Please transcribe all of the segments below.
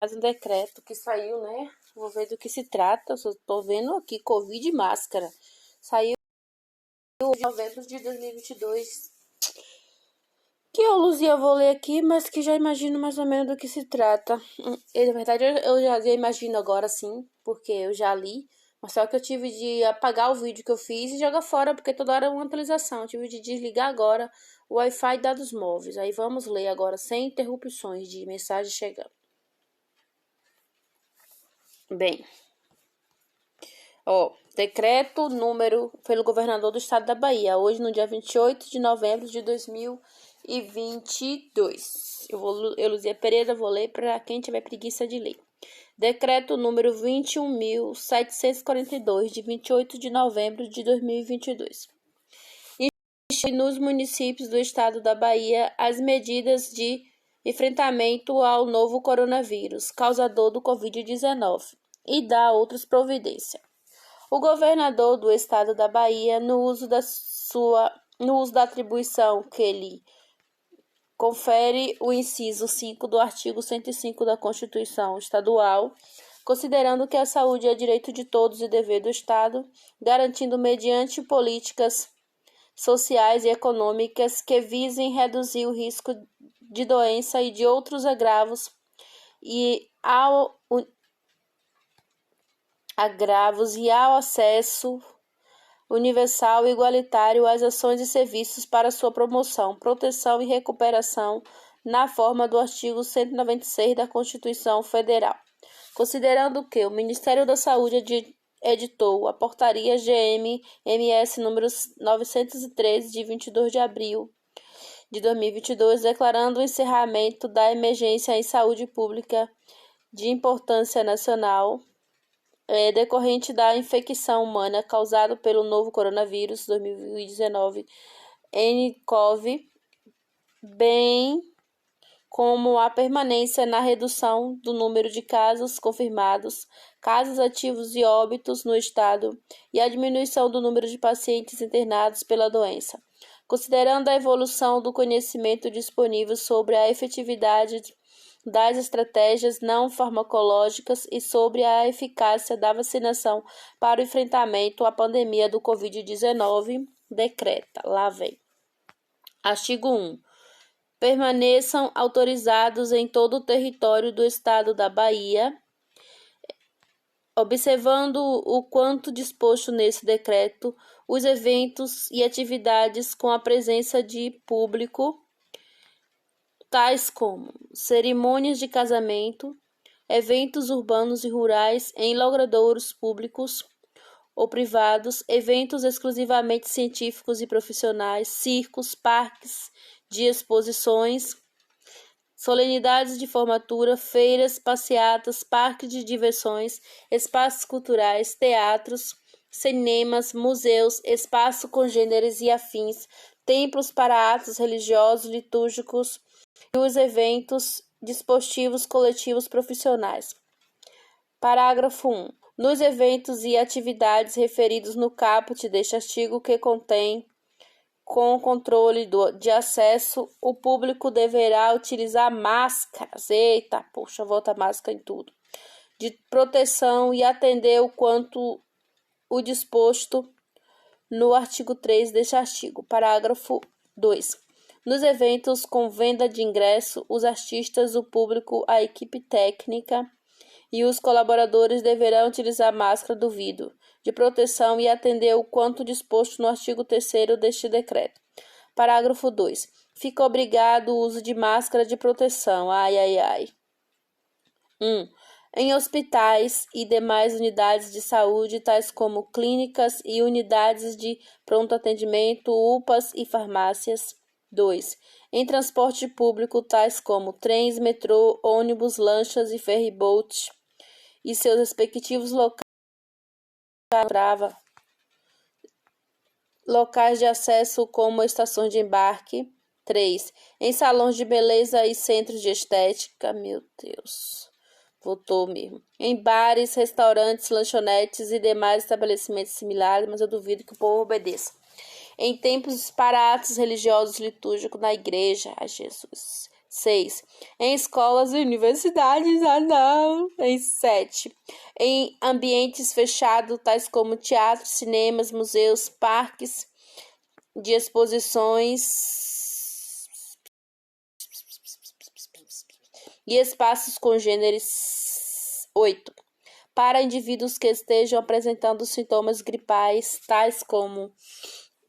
Mais um decreto que saiu, né? Vou ver do que se trata. Eu só tô vendo aqui Covid e máscara. Saiu em novembro de 2022. Que eu, Luzia, vou ler aqui, mas que já imagino mais ou menos do que se trata. Na verdade, eu já imagino agora sim, porque eu já li. Mas só que eu tive de apagar o vídeo que eu fiz e jogar fora, porque toda hora é uma atualização. Eu tive de desligar agora o Wi-Fi e dados móveis. Aí vamos ler agora, sem interrupções de mensagem chegando. Bem, decreto número pelo governador do estado da Bahia, hoje no dia 28 de novembro de 2022. Eu, Luzia Pereira, vou ler para quem tiver preguiça de ler. Decreto número 21.742, de 28 de novembro de 2022. Institui nos municípios do estado da Bahia as medidas de enfrentamento ao novo coronavírus, causador do Covid-19, e dá outras providências. O governador do estado da Bahia, no uso da atribuição que lhe confere o inciso 5 do artigo 105 da Constituição Estadual, considerando que a saúde é direito de todos e dever do Estado, garantindo mediante políticas sociais e econômicas que visem reduzir o risco de doença e de outros agravos e ao acesso universal e igualitário às ações e serviços para sua promoção, proteção e recuperação na forma do artigo 196 da Constituição Federal. Considerando que o Ministério da Saúde editou a portaria GM-MS número 913 de 22 de abril de 2022, declarando o encerramento da emergência em saúde pública de importância nacional decorrente da infecção humana causada pelo novo coronavírus 2019 nCoV, bem como a permanência na redução do número de casos confirmados, casos ativos e óbitos no estado e a diminuição do número de pacientes internados pela doença. Considerando a evolução do conhecimento disponível sobre a efetividade das estratégias não farmacológicas e sobre a eficácia da vacinação para o enfrentamento à pandemia do Covid-19, decreta. Lá vem. Artigo 1. Permaneçam autorizados em todo o território do estado da Bahia, observando o quanto disposto nesse decreto, os eventos e atividades com a presença de público, tais como cerimônias de casamento, eventos urbanos e rurais em logradouros públicos ou privados, eventos exclusivamente científicos e profissionais, circos, parques de exposições, solenidades de formatura, feiras, passeatas, parques de diversões, espaços culturais, teatros, cinemas, museus, espaços congêneres e afins, templos para atos religiosos, litúrgicos e os eventos desportivos coletivos profissionais. Parágrafo 1. Nos eventos e atividades referidos no caput deste artigo que contém com o controle de acesso, o público deverá utilizar máscaras. Eita, poxa, volta máscara em tudo. De proteção e atender o quanto o disposto no artigo 3 deste artigo. Parágrafo 2. Nos eventos com venda de ingresso, os artistas, o público, a equipe técnica e os colaboradores deverão utilizar máscara do vidro de proteção e atender o quanto disposto no artigo 3º deste decreto. Parágrafo 2. Fica obrigado o uso de máscara de proteção. 1. Em hospitais e demais unidades de saúde, tais como clínicas e unidades de pronto atendimento, UPAs e farmácias. 2. Em transporte público, tais como trens, metrô, ônibus, lanchas e ferryboat e seus respectivos locais de acesso como estações de embarque. 3. Em salões de beleza e centros de estética. Meu Deus, voltou mesmo. Em bares, restaurantes, lanchonetes e demais estabelecimentos similares, mas eu duvido que o povo obedeça. Em templos para atos religiosos litúrgicos na igreja. Ai, Jesus. 6. Em escolas e universidades, não. Em 7. Em ambientes fechados, tais como teatros, cinemas, museus, parques de exposições e espaços congêneres. 8. Para indivíduos que estejam apresentando sintomas gripais, tais como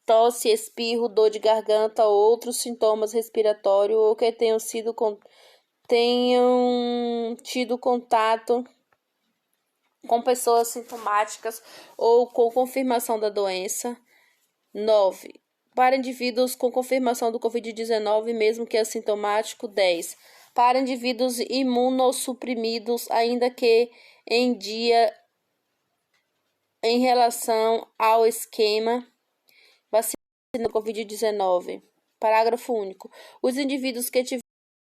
tosse, espirro, dor de garganta ou outros sintomas respiratórios, ou que tenham tido contato com pessoas sintomáticas ou com confirmação da doença. 9. Para indivíduos com confirmação do Covid-19, mesmo que assintomático. 10. Para indivíduos imunossuprimidos, ainda que em dia em relação ao esquema vacina do Covid-19. Parágrafo único. Os indivíduos que tiverem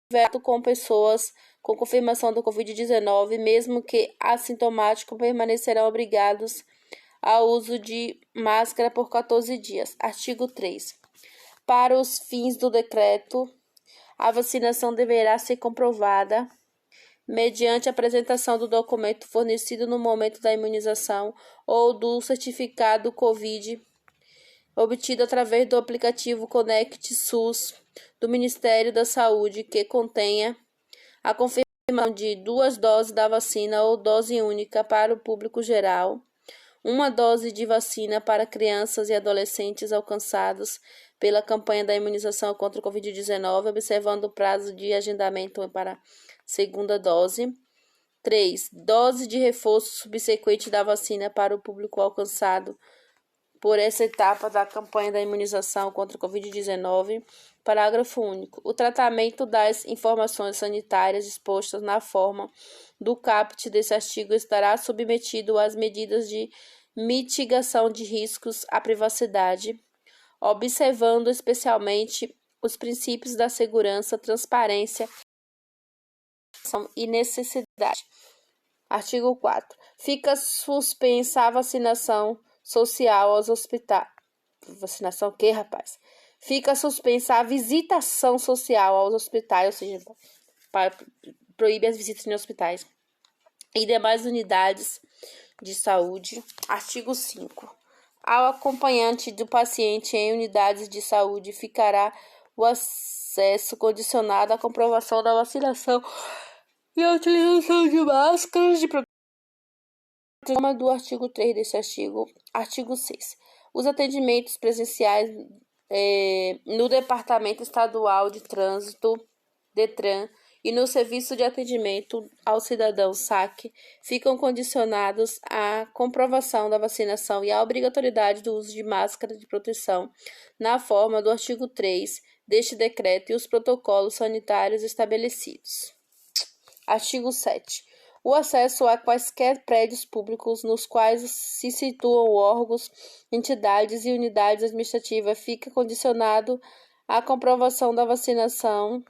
contato com pessoas com confirmação do Covid-19, mesmo que assintomático, permanecerão obrigados ao uso de máscara por 14 dias. Artigo 3. Para os fins do decreto, a vacinação deverá ser comprovada mediante a apresentação do documento fornecido no momento da imunização ou do certificado COVID obtido através do aplicativo Conect SUS do Ministério da Saúde, que contenha a confirmação de 2 doses da vacina ou dose única para o público geral, 1 dose de vacina para crianças e adolescentes alcançados pela campanha da imunização contra o Covid-19, observando o prazo de agendamento para segunda dose. 3. Dose de reforço subsequente da vacina para o público alcançado por essa etapa da campanha da imunização contra o Covid-19. Parágrafo único. O tratamento das informações sanitárias dispostas na forma do caput desse artigo estará submetido às medidas de mitigação de riscos à privacidade, observando especialmente os princípios da segurança, transparência e necessidade. Artigo 4. Fica suspensa a vacinação social aos hospitais. Vacinação o quê, rapaz? Fica suspensa a visitação social aos hospitais, ou seja, proíbe as visitas em hospitais e demais unidades de saúde. Artigo 5. Ao acompanhante do paciente em unidades de saúde ficará o acesso condicionado à comprovação da vacinação e a utilização de máscaras de proteção do artigo 3 desse artigo. Artigo 6. Os atendimentos presenciais no Departamento Estadual de Trânsito, DETRAN, e no Serviço de Atendimento ao Cidadão, SAC, ficam condicionados à comprovação da vacinação e à obrigatoriedade do uso de máscara de proteção na forma do artigo 3 deste decreto e os protocolos sanitários estabelecidos. Artigo 7. O acesso a quaisquer prédios públicos nos quais se situam órgãos, entidades e unidades administrativas fica condicionado à comprovação da vacinação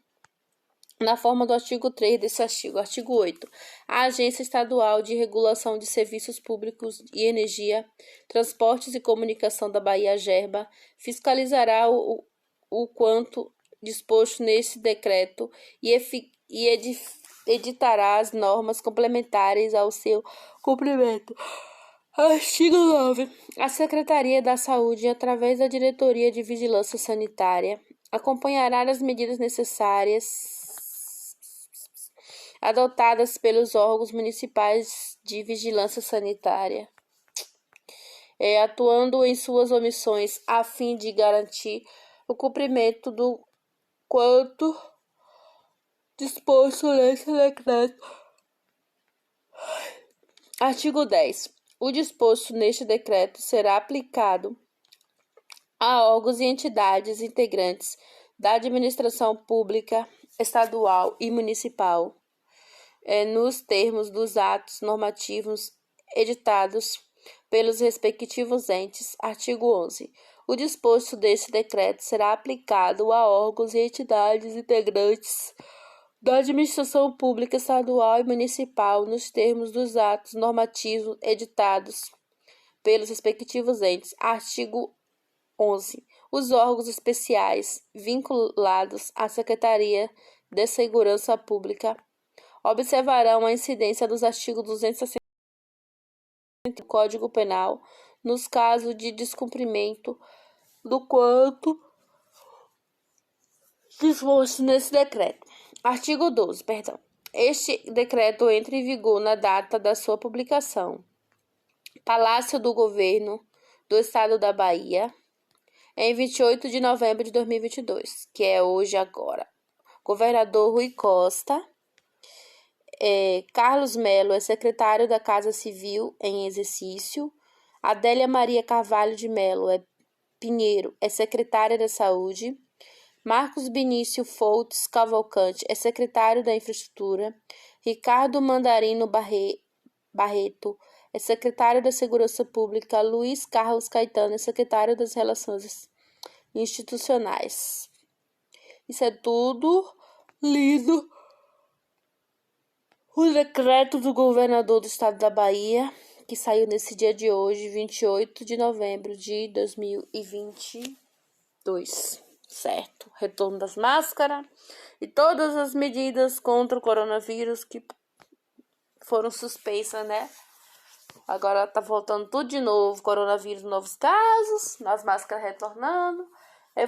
na forma do artigo 3 desse artigo. Artigo 8. A Agência Estadual de Regulação de Serviços Públicos e Energia, Transportes e Comunicação da Bahia, AGERBA, fiscalizará o quanto disposto neste decreto e editará as normas complementares ao seu cumprimento. Artigo 9. A Secretaria da Saúde, através da Diretoria de Vigilância Sanitária, acompanhará as medidas necessárias adotadas pelos órgãos municipais de vigilância sanitária, atuando em suas omissões a fim de garantir o cumprimento do quanto disposto nesse decreto. Artigo 10. O disposto neste decreto será aplicado a órgãos e entidades integrantes da administração pública estadual e municipal, nos termos dos atos normativos editados pelos respectivos entes. Artigo 11. O disposto deste decreto será aplicado a órgãos e entidades integrantes da administração pública estadual e municipal nos termos dos atos normativos editados pelos respectivos entes. Artigo 11. Os órgãos especiais vinculados à Secretaria de Segurança Pública observarão a incidência dos artigos 260 do Código Penal nos casos de descumprimento do quanto disposto nesse decreto. Artigo 12, perdão. Este decreto entra em vigor na data da sua publicação. Palácio do Governo do Estado da Bahia, em 28 de novembro de 2022, que é hoje agora. Governador Rui Costa. Carlos Melo é secretário da Casa Civil em exercício. Adélia Maria Carvalho de Melo Pinheiro é secretária da Saúde. Marcos Benício Foltes Cavalcante é secretário da Infraestrutura. Ricardo Mandarino Barreto é secretário da Segurança Pública. Luiz Carlos Caetano é secretário das Relações Institucionais. Isso é tudo lido. O decreto do governador do estado da Bahia, que saiu nesse dia de hoje, 28 de novembro de 2022, certo? Retorno das máscaras e todas as medidas contra o coronavírus que foram suspensas, né? Agora tá voltando tudo de novo, coronavírus, novos casos, as máscaras retornando,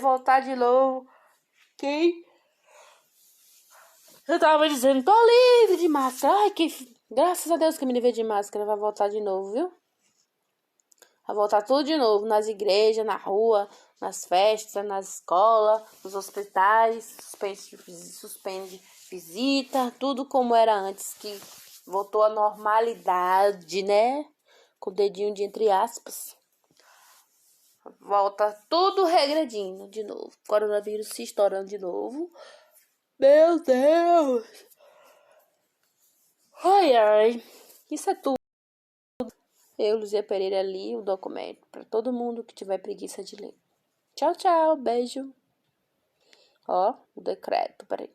voltar de novo. Eu tava dizendo, tô livre de máscara. Ai, graças a Deus que me livrei de máscara. Vai voltar de novo, viu? Vai voltar tudo de novo. Nas igrejas, na rua, nas festas, nas escolas, nos hospitais. Suspende visita. Tudo como era antes, que voltou à normalidade, né? Com o dedinho de entre aspas. Volta tudo regredindo de novo. Coronavírus se estourando de novo. Meu Deus! Ai. Isso é tudo. Eu, Luzia Pereira, li o documento para todo mundo que tiver preguiça de ler. Tchau, tchau. Beijo. Ó, o decreto. Peraí.